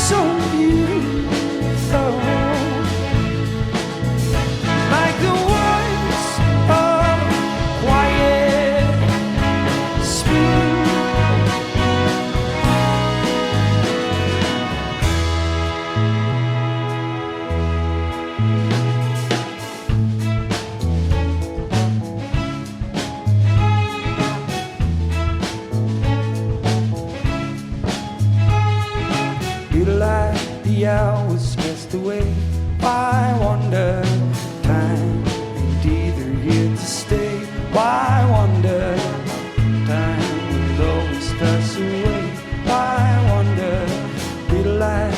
so beautiful, like the words of quiet spring. Like the hours passed away, I wonder, time ain't either here to stay. Why wonder, time will always pass away. I wonder, little light